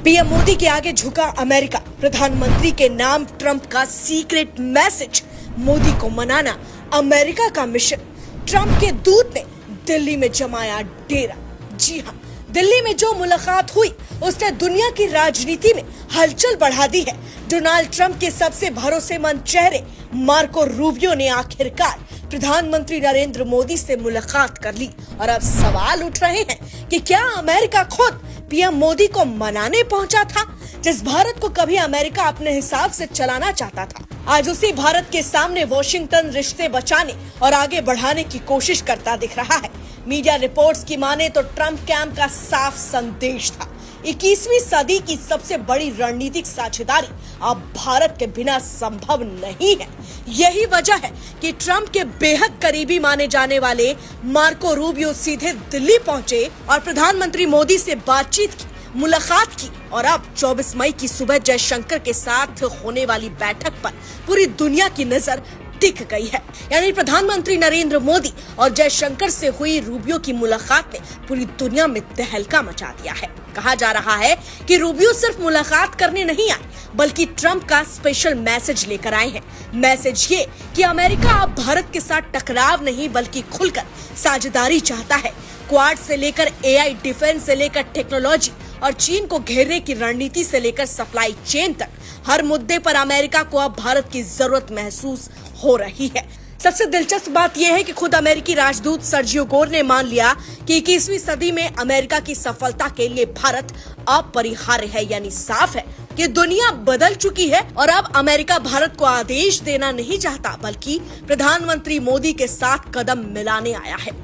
PM Modi के आगे झुका अमेरिका। प्रधानमंत्री के नाम ट्रंप का सीक्रेट मैसेज। मोदी को मनाना अमेरिका का मिशन। ट्रंप के दूत ने दिल्ली में जमाया डेरा। जी हाँ, दिल्ली में जो मुलाकात हुई उसने दुनिया की राजनीति में हलचल बढ़ा दी है। डोनाल्ड ट्रंप के सबसे भरोसेमंद चेहरे मार्को रूबियो ने आखिरकार प्रधानमंत्री नरेंद्र मोदी से मुलाकात कर ली और अब सवाल उठ रहे हैं कि क्या अमेरिका खुद पीएम मोदी को मनाने पहुंचा था, जिस भारत को कभी अमेरिका अपने हिसाब से चलाना चाहता था। आज उसी भारत के सामने वॉशिंगटन रिश्ते बचाने और आगे बढ़ाने की कोशिश करता दिख रहा है। मीडिया रिपोर्ट्स की माने तो ट्रंप कैंप का साफ संदेश था, 21वीं सदी की सबसे बड़ी रणनीतिक साझेदारी अब भारत के बिना संभव नहीं है। यही वजह है कि ट्रंप के बेहद करीबी माने जाने वाले मार्को रूबियो सीधे दिल्ली पहुंचे और प्रधानमंत्री मोदी से बातचीत की, मुलाकात की और अब 24 मई की सुबह जयशंकर के साथ होने वाली बैठक पर पूरी दुनिया की नजर टिक गई है। यानी प्रधानमंत्री नरेंद्र मोदी और जयशंकर से हुई रूबियो की मुलाकात ने पूरी दुनिया में तहलका मचा दिया है। कहा जा रहा है कि रूबियो सिर्फ मुलाकात करने नहीं आए, बल्कि ट्रंप का स्पेशल मैसेज लेकर आए हैं। मैसेज ये कि अमेरिका अब भारत के साथ टकराव नहीं बल्कि खुलकर साझेदारी चाहता है। क्वाड से लेकर एआई, डिफेंस से लेकर टेक्नोलॉजी और चीन को घेरने की रणनीति से लेकर सप्लाई चेन तक हर मुद्दे पर अमेरिका को अब भारत की जरूरत महसूस हो रही है। सबसे दिलचस्प बात यह है कि खुद अमेरिकी राजदूत सर्जियो गोर ने मान लिया कि 21वीं सदी में अमेरिका की सफलता के लिए भारत अपरिहार्य है। यानी साफ है कि दुनिया बदल चुकी है और अब अमेरिका भारत को आदेश देना नहीं चाहता, बल्कि प्रधानमंत्री मोदी के साथ कदम मिलाने आया है।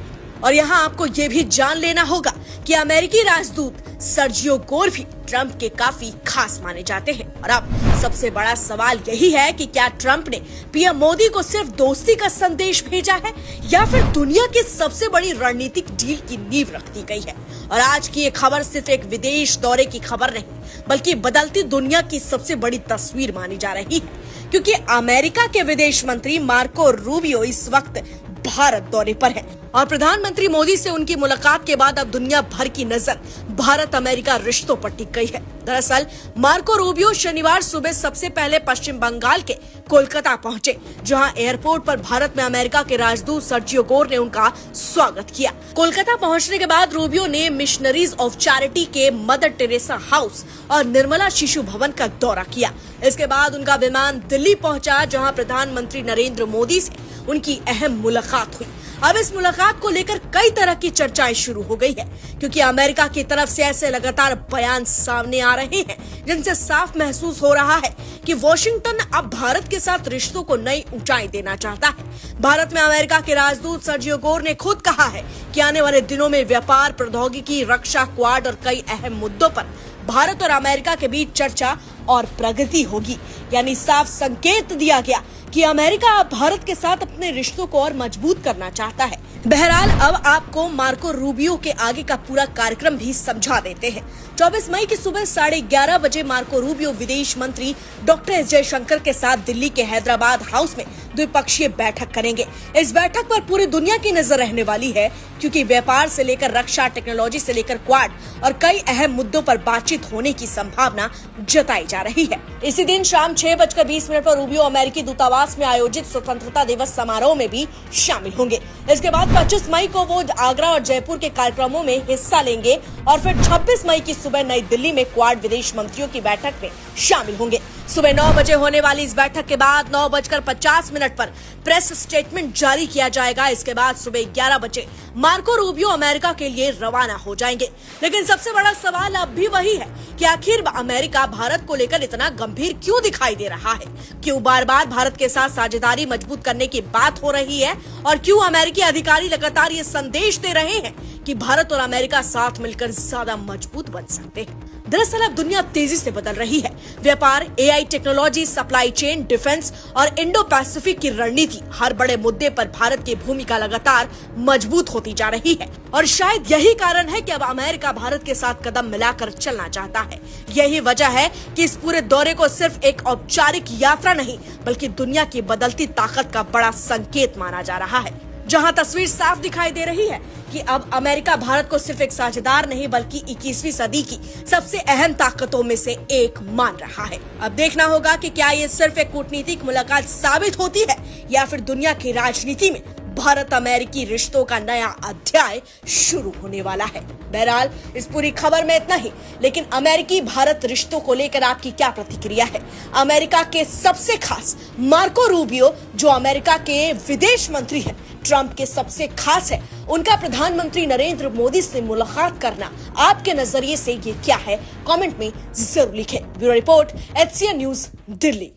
और यहाँ आपको ये भी जान लेना होगा कि अमेरिकी राजदूत सर्जियो गोर भी ट्रंप के काफी खास माने जाते हैं। और अब सबसे बड़ा सवाल यही है कि क्या ट्रंप ने पीएम मोदी को सिर्फ दोस्ती का संदेश भेजा है या फिर दुनिया की सबसे बड़ी रणनीतिक डील की नींव रख दी गई है। और आज की ये खबर सिर्फ एक विदेश दौरे की खबर नहीं, बल्कि बदलती दुनिया की सबसे बड़ी तस्वीर मानी जा रही है, क्योंकि अमेरिका के विदेश मंत्री मार्को रूबियो इस वक्त भारत दौरे पर है और प्रधानमंत्री मोदी से उनकी मुलाकात के बाद अब दुनिया भर की नजर भारत अमेरिका रिश्तों पर टिक गई है। दरअसल मार्को रूबियो शनिवार सुबह सबसे पहले पश्चिम बंगाल के कोलकाता पहुंचे, जहां एयरपोर्ट पर भारत में अमेरिका के राजदूत सर्जियो गोर ने उनका स्वागत किया। कोलकाता पहुंचने के बाद रूबियो ने मिशनरीज ऑफ चैरिटी के मदर टेरेसा हाउस और निर्मला शिशु भवन का दौरा किया। इसके बाद उनका विमान दिल्ली पहुंचा, जहां प्रधानमंत्री नरेंद्र मोदी से उनकी अहम मुलाकात हुई। अब इस मुलाकात को लेकर कई तरह की चर्चाएं शुरू हो गई है, क्योंकि अमेरिका की तरफ से ऐसे लगातार बयान सामने आ रहे हैं जिनसे साफ महसूस हो रहा है कि वॉशिंगटन अब भारत के साथ रिश्तों को नई ऊंचाई देना चाहता है। भारत में अमेरिका के राजदूत सर्जियो गोर ने खुद कहा है कि आने वाले दिनों में व्यापार, प्रौद्योगिकी, रक्षा, क्वाड और कई अहम मुद्दों पर भारत और अमेरिका के बीच चर्चा और प्रगति होगी। यानी साफ संकेत दिया गया कि अमेरिका अब भारत के साथ अपने रिश्तों को और मजबूत करना चाहता है। बहरहाल अब आपको मार्को रूबियो के आगे का पूरा कार्यक्रम भी समझा देते हैं। 24 मई की सुबह 11:30 बजे मार्को रूबियो विदेश मंत्री डॉक्टर एस जयशंकर के साथ दिल्ली के हैदराबाद हाउस में द्विपक्षीय बैठक करेंगे। इस बैठक पर पूरी दुनिया की नजर रहने वाली है, क्योंकि व्यापार से लेकर रक्षा, टेक्नोलॉजी से लेकर क्वाड और कई अहम मुद्दों पर बातचीत होने की संभावना जताई जा रही है। इसी दिन शाम 6:20 पर रूबियो अमेरिकी दूतावास में आयोजित स्वतंत्रता दिवस समारोह में भी शामिल होंगे। इसके बाद 25 मई को वो आगरा और जयपुर के कार्यक्रमों में हिस्सा लेंगे और फिर 26 मई की सुबह नई दिल्ली में क्वाड विदेश मंत्रियों की बैठक में शामिल होंगे। सुबह 9 बजे होने वाली इस बैठक के बाद 9:50 पर प्रेस स्टेटमेंट जारी किया जाएगा। इसके बाद सुबह 11 बजे मार्को रूबियो अमेरिका के लिए रवाना हो जाएंगे। लेकिन सबसे बड़ा सवाल अब भी वही है कि आखिर अमेरिका भारत को लेकर इतना गंभीर क्यों दिखाई दे रहा है, क्यों बार बार भारत के साथ साझेदारी मजबूत करने की बात हो रही है और क्यों अमेरिकी अधिकारी लगातार ये संदेश दे रहे हैं कि भारत और अमेरिका साथ मिलकर ज्यादा मजबूत बन सकते हैं। दरअसल अब दुनिया तेजी से बदल रही है। व्यापार, AI, technology, supply chain, defence और इंडो पैसिफिक की रणनीति, हर बड़े मुद्दे पर भारत की भूमिका लगातार मजबूत होती जा रही है और शायद यही कारण है कि अब अमेरिका भारत के साथ कदम मिलाकर चलना चाहता है। यही वजह है कि इस पूरे दौरे को सिर्फ एक औपचारिक यात्रा नहीं, बल्कि दुनिया की बदलती ताकत का बड़ा संकेत माना जा रहा है। जहां तस्वीर साफ दिखाई दे रही है कि अब अमेरिका भारत को सिर्फ एक साझेदार नहीं बल्कि 21वीं सदी की सबसे अहम ताकतों में से एक मान रहा है। अब देखना होगा कि क्या ये सिर्फ एक कूटनीतिक मुलाकात साबित होती है या फिर दुनिया की राजनीति में भारत अमेरिकी रिश्तों का नया अध्याय शुरू होने वाला है। बहरहाल इस पूरी खबर में इतना ही, लेकिन अमेरिकी भारत रिश्तों को लेकर आपकी क्या प्रतिक्रिया है? अमेरिका के सबसे खास मार्को रूबियो जो अमेरिका के विदेश मंत्री हैं, ट्रंप के सबसे खास है उनका प्रधानमंत्री नरेंद्र मोदी से मुलाकात करना आपके नजरिए से ये क्या है? कमेंट में जरूर लिखें। Bureau report HCN news Delhi.